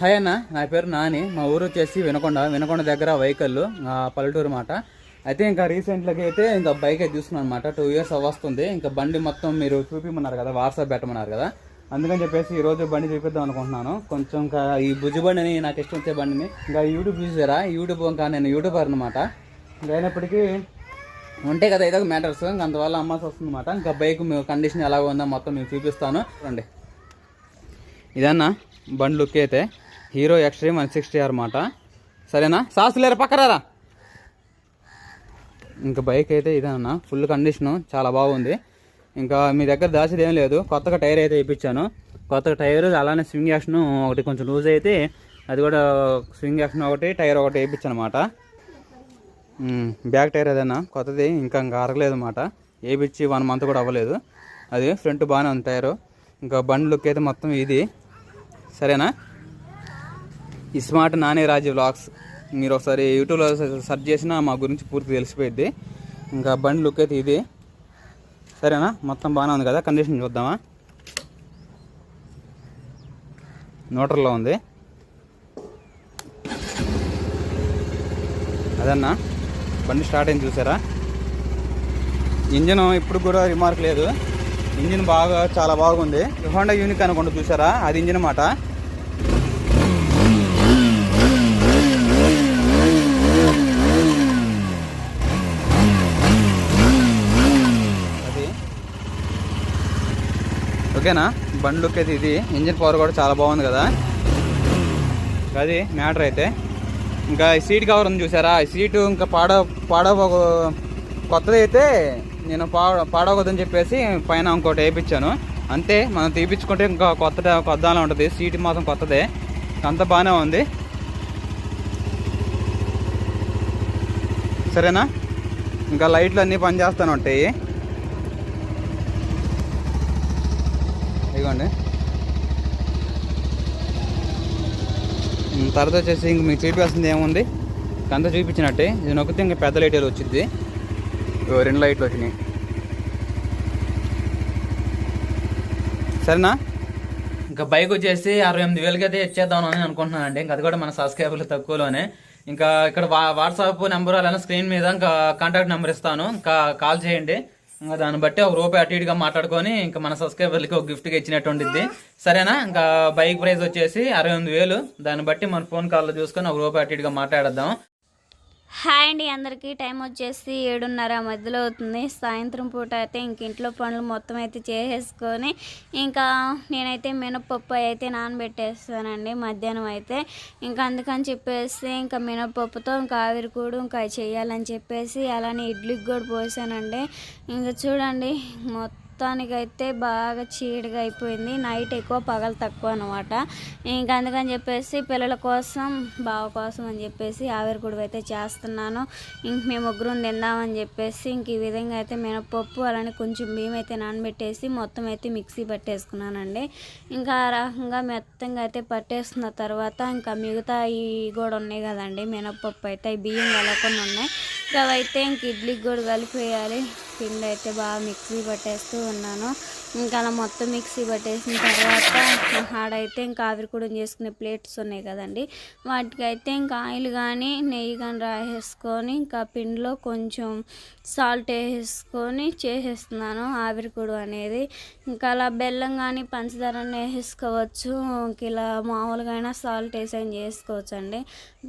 Hi అన్న, నా పేరు నాని. మా ఊరు వచ్చేసి వినకొండ దగ్గర వైకల్లు పల్లెటూరు మాట. అయితే ఇంకా రీసెంట్గా అయితే ఇంకా బైక్ అయితే తీసుకున్నాను అనమాట. 2 years వస్తుంది. ఇంకా బండి మొత్తం మీరు చూపిమన్నారు కదా, వాట్సాప్ పెట్టమన్నారు కదా, అందుకని చెప్పేసి ఈరోజు బండి చూపిద్దాం అనుకుంటున్నాను. కొంచెం ఇంకా ఈ బుజ్జి బండిని, నాకు ఇష్టం వచ్చే బండిని ఇంకా యూట్యూబ్ చూసారా, యూట్యూబ్ ఇంకా నేను యూట్యూబర్ అనమాట. ఇంకా అయినప్పటికీ ఉంటాయి కదా ఏదో మ్యాటర్స్, ఇంకా అందువల్ల అమ్మాల్సి వస్తుంది అనమాట. ఇంకా బైక్ కండిషన్ ఎలా ఉందో మొత్తం మీకు చూపిస్తాను రండి. ఇదన్నా బండి లుక్ అయితే హీరో ఎక్స్ట్రీమ్ 160R అన్నమాట. సరేనా, సాసులేరా పక్కరారా. ఇంకా బైక్ అయితే ఇదన్నా, ఫుల్ కండిషను, చాలా బాగుంది. ఇంకా మీ దగ్గర దాచేది ఏం లేదు. కొత్తగా టైర్ అయితే ఇప్పించాను. కొత్తగా టైర్, అలానే స్వింగ్ యాక్షన్ ఒకటి కొంచెం లూజ్ అయితే అది కూడా స్వింగ్ యాక్షన్ ఒకటి, టైర్ ఒకటి వేయించాను అనమాట. బ్యాక్ టైర్ ఏదైనా కొత్తది ఇంకా అరగలేదు అనమాట. వేయించి 1 month కూడా అవ్వలేదు. అది ఫ్రంట్ బాగానే ఉంది టైరు. ఇంకా బండి లుక్ అయితే మొత్తం ఇది. సరేనా, ఈ స్మార్ట్ నాని రాజు వ్లాగ్స్ మీరు ఒకసారి యూట్యూబ్లో సెర్చ్ చేసినా మా గురించి పూర్తి తెలిసిపోయింది. ఇంకా బండి లుక్ అయితే ఇది. సరేనా, మొత్తం బాగానే ఉంది కదా. కండిషన్ చూద్దామా. న్యూట్రల్లో ఉంది. అదన్నా బండి స్టార్ట్ అయింది చూసారా. ఇంజన్ ఇప్పుడు కూడా రిమార్క్ లేదు. ఇంజిన్ బాగా చాలా బాగుంది. హోండా యూనిక్ అనుకుంటూ చూసారా, అది ఇంజిన్ అన్నమాట. అది ఓకేనా. బండి లుక్ అయితే ఇది. ఇంజిన్ పవర్ కూడా చాలా బాగుంది కదా. అది మ్యాటర్ అయితే. ఇంకా సీట్ కవర్ ఉంది చూసారా, ఈ సీటు ఇంకా పాడవ కొత్తది అయితే నేను పాడవద్దని చెప్పేసి పైన ఇంకోటి వేయించాను అంతే. మనం తీపించుకుంటే ఇంకా కొత్తలా ఉంటుంది. సీట్ మాత్రం కొత్తదే. అంతా బాగానే ఉంది. సరేనా, ఇంకా లైట్లు అన్నీ పనిచేస్తూనే ఉంటాయి. ఇదిగోండి. తర్వాత వచ్చేసి ఇంక మీకు చూపించాల్సింది ఏముంది, అంతా చూపించినట్టే. ఇది నొక్కితే ఇంకా పెద్ద లైట్ వచ్చింది. 2 లైట్లు వచ్చినాయి. సరేనా, ఇంకా బైక్ వచ్చేసి 68,000కి అయితే ఇచ్చేద్దాం అని అనుకుంటున్నానండి. ఇంకా అది కూడా మన సబ్స్క్రైబర్లు తక్కువలోనే. ఇంకా ఇక్కడ వాట్సాప్ నెంబర్ అలానే స్క్రీన్ మీద ఇంకా కాంటాక్ట్ నెంబర్ ఇస్తాను, ఇంకా కాల్ చేయండి. ఇంకా దాన్ని బట్టి ₹1 అటు ఇటుగా మాట్లాడుకొని ఇంకా మన సబ్స్క్రైబర్లకి ఒక గిఫ్ట్గా ఇచ్చినట్టు ఉంటుంది. సరేనా, ఇంకా బైక్ ప్రైస్ వచ్చేసి 68,000. దాన్ని బట్టి మన ఫోన్ కాల్లో చూసుకొని ₹1 అటు ఇటుగా మాట్లాడద్దాం. హాయ్ అండి, అందరికీ. టైం వచ్చేసి 7:30 మధ్యలో అవుతుంది. సాయంత్రం పూట అయితే ఇంక ఇంట్లో పనులు మొత్తం అయితే చేసేసుకొని ఇంకా నేనైతే మినపప్పు అయితే నానబెట్టేస్తానండి మధ్యాహ్నం అయితే. ఇంకా అందుకని చెప్పేసి ఇంకా మినపప్పుతో ఇంకా ఆవిరికూడు ఇంకా చేయాలని చెప్పేసి అలానే ఇడ్లీకి కూడా పోసానండి. ఇంకా చూడండి మొత్తానికైతే బాగా చీడగా అయిపోయింది. నైట్ ఎక్కువ పగలు తక్కువ అనమాట. ఇంకా అందుకని చెప్పేసి పిల్లల కోసం బావ కోసం అని చెప్పేసి ఆవిరికూడు అయితే చేస్తున్నాను. ఇంక మేము 3 తిందామని చెప్పేసి ఇంక ఈ విధంగా అయితే మినపప్పు అలానే కొంచెం బియ్యం అయితే నానబెట్టేసి మొత్తం అయితే మిక్సీ పట్టేసుకున్నానండి. ఇంకా ఆ రకంగా మెత్తంగా అయితే పట్టేసుకున్న తర్వాత ఇంకా మిగతా ఈ కూడా ఉన్నాయి కదండి మినపప్పు అయితే, ఈ బియ్యం కలకుండా ఉన్నాయి. ఇంకా అవైతే ఇంక ఇడ్లీకి కూడా కలిపేయాలి. పిండి అయితే బాగా మిక్సీ పట్టేస్తూ ఉన్నాను. ఇంకా అలా మొత్తం మిక్సీ పట్టేసిన తర్వాత ఆడైతే ఇంకా ఆవిరికూడ చేసుకునే ప్లేట్స్ ఉన్నాయి కదండి, వాటికైతే ఇంకా ఆయిల్ కానీ నెయ్యి కానీ రాసేసుకొని ఇంకా పిండిలో కొంచెం సాల్ట్ వేసేసుకొని చేసేస్తున్నాను ఆవిరికూడ అనేది. ఇంకా అలా బెల్లం కానీ పంచదార వేసేసుకోవచ్చు. ఇలా మామూలుగా అయినా సాల్ట్ వేసి అయినా చేసుకోవచ్చు అండి.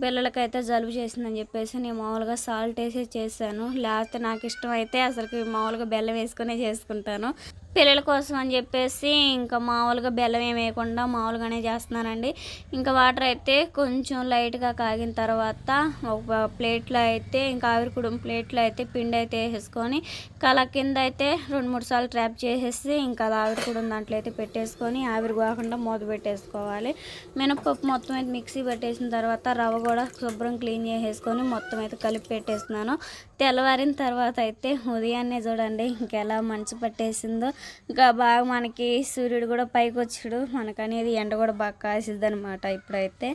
పిల్లలకైతే జలుబు చేసిందని చెప్పేసి నేను మామూలుగా సాల్ట్ వేసి చేశాను. లేకపోతే నాకు ఇష్టం అయితే అసలుకి మామూలుగా బెల్లం వేసుకునే చేసుకుంటాను. పిల్లల కోసం అని చెప్పేసి ఇంకా మామూలుగా బెల్లం ఏమి వేయకుండా మామూలుగానే చేస్తున్నానండి. ఇంకా వాటర్ అయితే కొంచెం లైట్గా కాగిన తర్వాత ఒక ప్లేట్లో అయితే ఇంకా ఆవిరికూడ ప్లేట్లో అయితే పిండి అయితే వేసేసుకొని కల కింద అయితే 2-3 సార్లు ట్రాప్ చేసేసి ఇంకా అలా ఆవిరికూడ దాంట్లో అయితే పెట్టేసుకొని ఆవిరి కాకుండా మూత పెట్టేసుకోవాలి. మినపప్పు మొత్తం అయితే మిక్సీ పెట్టేసిన తర్వాత రవ్వ కూడా శుభ్రం క్లీన్ చేసేసుకొని మొత్తం అయితే కలిపి పెట్టేస్తున్నాను. తెల్లవారిన తర్వాత అయితే ఉదయాన్నే చూడండి ఇంకెలా మంచు పట్టేసిందో. ఇంకా బాగా మనకి సూర్యుడు కూడా పైకి వచ్చాడు. మనకు అనేది ఎండ కూడా బాగా కాసిద్ది అనమాట ఇప్పుడైతే.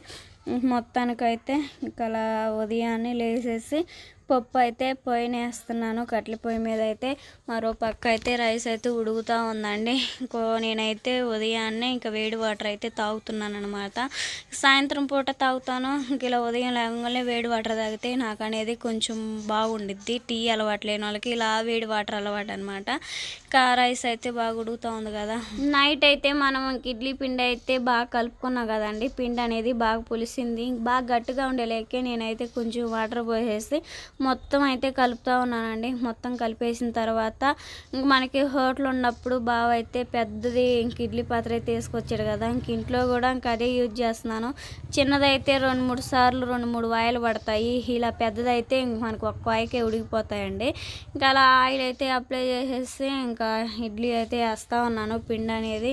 మొత్తానికైతే ఇంకా అలా ఉదయాన్నే లేచేసి పప్పు అయితే పొయ్యి వేస్తున్నాను. కట్టెల పొయ్యి మీద అయితే మరో పక్క అయితే రైస్ అయితే ఉడుకుతూ ఉందండి. నేనైతే ఉదయాన్నే ఇంకా వేడి వాటర్ అయితే తాగుతున్నాను అనమాట. సాయంత్రం పూట తాగుతాను. ఇంక ఇలా ఉదయం లేవగానే వేడి వాటర్ తాగితే నాకు అనేది కొంచెం బాగుండిద్ది. టీ అలవాటు లేని వాళ్ళకి ఇలా వేడి వాటర్ అలవాటు అనమాట. ఇంకా రైస్ అయితే బాగా ఉడుకుతూ ఉంది కదా. నైట్ అయితే మనం ఇడ్లీ పిండి అయితే బాగా కలుపుకున్నాం కదండి. పిండి అనేది బాగా పులిసింది. బాగా గట్టిగా ఉండేలేకే నేనైతే కొంచెం వాటర్ పోసేసి మొత్తం అయితే కలుపుతూ ఉన్నానండి. మొత్తం కలిపేసిన తర్వాత ఇంక మనకి హోటల్ ఉన్నప్పుడు బాగా అయితే పెద్దది ఇంక ఇడ్లీ పాత్ర అయితే తీసుకొచ్చాడు కదా. ఇంక ఇంట్లో కూడా ఇంక అదే యూజ్ చేస్తున్నాను. చిన్నదైతే 2-3 సార్లు 2-3 వాయిలు పడతాయి. ఇలా పెద్దదైతే ఇంక మనకు ఒక్క వాయికే ఉడికిపోతాయండి. ఇంకా అలా ఆయిల్ అయితే అప్లై చేసేసి ఇంకా ఇడ్లీ అయితే వేస్తూ ఉన్నాను. పిండి అనేది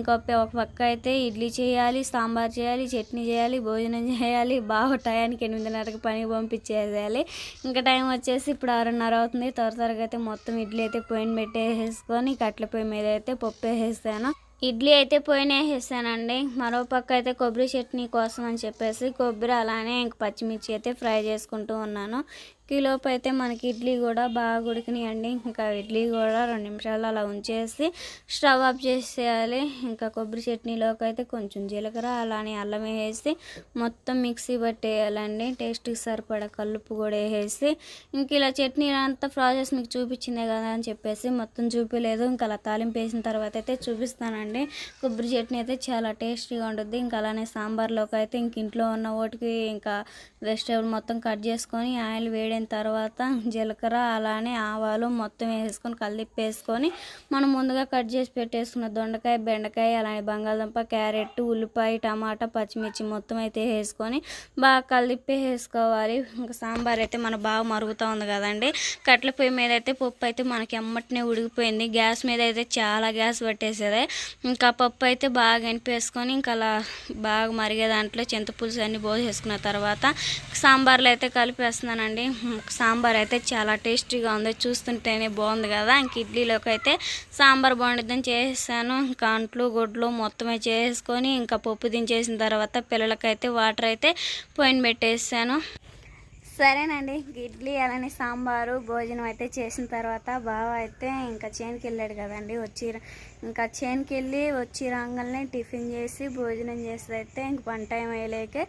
ఒక పక్క అయితే ఇడ్లీ చేయాలి, సాంబార్ చేయాలి, చట్నీ చేయాలి, భోజనం చేయాలి. బాగా టయానికి 8:30కి పని పంపించేసేయాలి. ఇంకా టైం వచ్చేసి ఇప్పుడు 6:30 అవుతుంది. త్వరగా అయితే మొత్తం ఇడ్లీ అయితే పొయ్యిన పెట్టేసుకొని కట్టెల పొయ్యి మీద అయితే పప్పు వేసేసాను. ఇడ్లీ అయితే పొయ్యిన వేసేసానండి. మరో పక్క అయితే కొబ్బరి చట్నీ కోసం అని చెప్పేసి కొబ్బరి అలానే ఇంక పచ్చిమిర్చి అయితే ఫ్రై చేసుకుంటూ ఉన్నాను. ఈలోపు అయితే మనకి ఇడ్లీ కూడా బాగా ఉడికినాయండి. ఇంకా ఇడ్లీ కూడా 2 నిమిషాలు అలా ఉంచేసి స్టవ్ ఆఫ్ చేసేయాలి. ఇంకా కొబ్బరి చట్నీలోకి అయితే కొంచెం జీలకర్ర అలానే అల్లం వేసి మొత్తం మిక్సీ పట్టేయాలండి. టేస్ట్కి సరిపడా కలుపు కూడా వేసి ఇంక ఇలా చట్నీ అంతా ప్రాసెస్ మీకు చూపించిందే కదా అని చెప్పేసి మొత్తం చూపించలేదు. ఇంకా అలా తాలింపు వేసిన తర్వాత అయితే చూపిస్తానండి. కొబ్బరి చట్నీ అయితే చాలా టేస్టీగా ఉంటుంది. ఇంకా అలానే సాంబార్లోకి అయితే ఇంక ఇంట్లో ఉన్న వాటికి ఇంకా వెజిటేబుల్ మొత్తం కట్ చేసుకొని ఆయిల్ వేడిన తర్వాత జీలకర్ర అలానే ఆవాలు మొత్తం వేసుకొని కలిపేసుకొని మనం ముందుగా కట్ చేసి పెట్టేసుకున్న దొండకాయ, బెండకాయ అలానే బంగాళదుంప, క్యారెట్, ఉల్లిపాయ, టమాటా, పచ్చిమిర్చి మొత్తం అయితే వేసుకొని బాగా కలిపేసుకోవాలి. ఇంకా సాంబార్ అయితే మన బాగా మరుగుతూ ఉంది కదండి. కట్టెల పొయ్యి మీద అయితే పప్పు అయితే మనకి ఎమ్మటనే ఉడికిపోయింది. గ్యాస్ మీద అయితే చాలా గ్యాస్ పట్టేసేది. ఇంకా పప్పు అయితే బాగా ఎనిపేసుకొని ఇంకా అలా బాగా మరిగే దాంట్లో చింతపులుసు అన్నీ పోసేసుకున్న తర్వాత సాంబార్లో అయితే కలిపేస్తున్నానండి. సాంబార్ అయితే చాలా టేస్టీగా ఉంది. చూస్తుంటేనే బాగుంది కదా. ఇంక ఇడ్లీలోకి అయితే సాంబార్ బాగుంటుందని చేసేసాను. ఇంకా అంట్లు గుడ్లు మొత్తమే చేసుకొని ఇంకా పప్పు దించేసిన తర్వాత పిల్లలకైతే వాటర్ అయితే పొయ్యిన పెట్టేసాను. సరేనండి, ఇడ్లీ అలానే సాంబారు భోజనం అయితే చేసిన తర్వాత బావ అయితే ఇంకా చేనుకి వెళ్ళాడు కదండి. ఇంకా చేనుకి వెళ్ళి వచ్చి రాగానే టిఫిన్ చేసి భోజనం చేసి అయితే ఇంక పని టైం అయ్యలేకే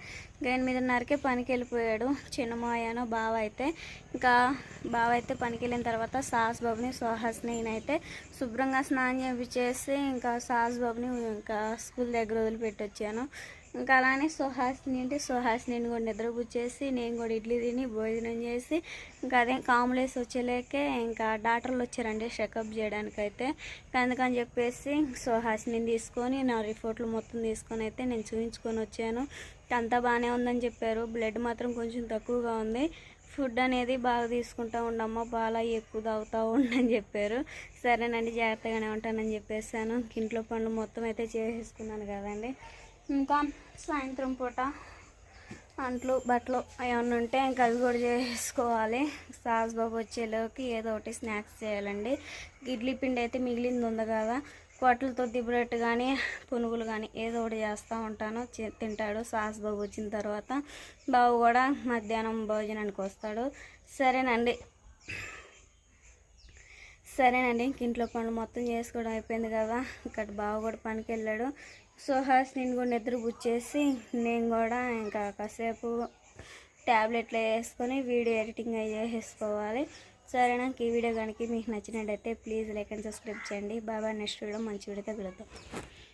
8:30కే పనికి వెళ్ళిపోయాడు. చిన్నమాయను బావ అయితే ఇంకా బావ అయితే పనికి వెళ్ళిన తర్వాత సాస్ బాబుని సుహాస్ని అయితే శుభ్రంగా స్నానం చేపించేసి ఇంకా సాస్ బాబుని ఇంకా స్కూల్ దగ్గర వదిలిపెట్టి వచ్చాను. ఇంకా అలానే సుహాసిని కూడా నిద్రపుచ్చేసి నేను కూడా ఇడ్లీ తిని భోజనం చేసి ఇంకా అదే కాంబులేసి వచ్చేలేకే ఇంకా డాక్టర్లు వచ్చారండి చెకప్ చేయడానికి అయితే. అందుకని చెప్పేసి సుహాసిని తీసుకొని నా రిపోర్ట్లు మొత్తం తీసుకొని అయితే నేను చూపించుకొని వచ్చాను. అంతా బాగానే ఉందని చెప్పారు. బ్లడ్ మాత్రం కొంచెం తక్కువగా ఉంది. ఫుడ్ అనేది బాగా తీసుకుంటూ ఉండమ్మా, పాలు ఎక్కువ తాగుతూ ఉండని చెప్పారు. సరేనండి, జాగ్రత్తగానే ఉంటానని చెప్పేసాను. ఇంట్లో పనులు మొత్తం అయితే చేసేసుకున్నాను కదండి. ఇంకా సాయంత్రం పూట అంట్లు బట్టలు ఏమన్నా ఉంటే ఇంకా అవి కూడా చేసుకోవాలి. సాస్ బాబు వచ్చేలోకి ఏదో ఒకటి స్నాక్స్ చేయాలండి. ఇడ్లీ పిండి అయితే మిగిలింది ఉంది కదా, కోటలతో దిబ్బరట్టు కానీ పునుగులు కానీ ఏదో ఒకటి చేస్తూ ఉంటాను. తింటాడు. సాస్ బాబు వచ్చిన తర్వాత బాబు కూడా మధ్యాహ్నం భోజనానికి వస్తాడు. సరేనండి, ఇంట్లో పనులు మొత్తం చేసుకోవడం అయిపోయింది కదా. ఇక్కడ బావ కూడా పనికి వెళ్ళాడు. సుహాసిని కూడా నిద్ర పుచ్చేసి నేను కూడా ఇంకా కాసేపు ట్యాబ్లెట్లు వేసుకొని వీడియో ఎడిటింగ్ అవి చేసేసుకోవాలి. సరేనా, ఈ వీడియో కనుక మీకు నచ్చినట్టయితే ప్లీజ్ లైక్ అండ్ సబ్స్క్రైబ్ చేయండి. బాబా నెక్స్ట్ వీడియో మంచి వీడియోతో కలుద్దాం.